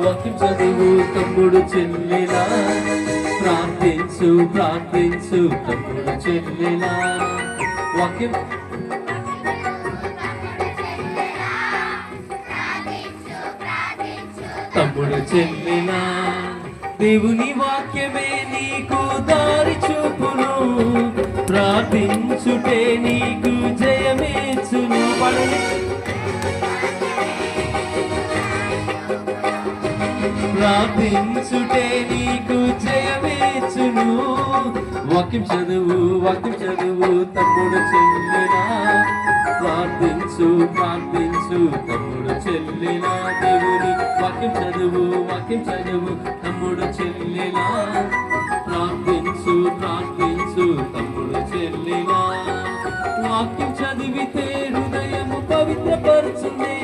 వాక్యం చదువు తమ్ముడు చెల్లెలా, ప్రార్థించు ప్రార్థించు తమ్ముడు చెల్లెలా. వాక్యం తమ్ముడు చెల్లెలా, దేవుని వాక్యమే నీకు దారి చూపును, ప్రార్థించుటే నీకు జయమేచును. ప్రార్థించుటే నీకు జయమేచును. వాక్యం చదువు తమ్ముడు చెల్లెలా, ప్రార్థించు ప్రార్థించు తమ్ముడు చెల్లెలా. దేవుని వాక్యం చదువు తమ్ముడు చెల్లెలా, ప్రార్థించు ప్రార్థించు తమ్ముడు చెల్లెలా. వాక్యం చదివితే హృదయము పవిత్రపరచునే,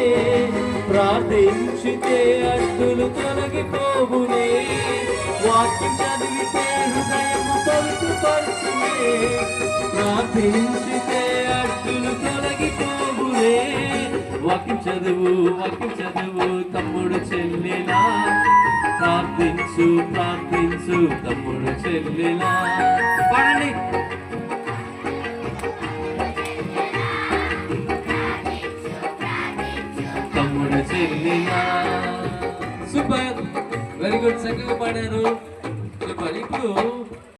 ప్రార్థించితే అడ్డులు తొలగిపోవునే. వాక్యం చదివితే హృదయము పవిత్రపరచునే, ప్రార్థించితే అడ్డులు తొలగిపోవునే. వాక్యం చదువు తమ్ముడు చెల్లెలా, ప్రార్థించు ప్రార్థించు తమ్ముడు చెల్లెలా. పాడండి. తమ్ముడు చెల్లెలా. Super, very good. చక్కగా పాడారు.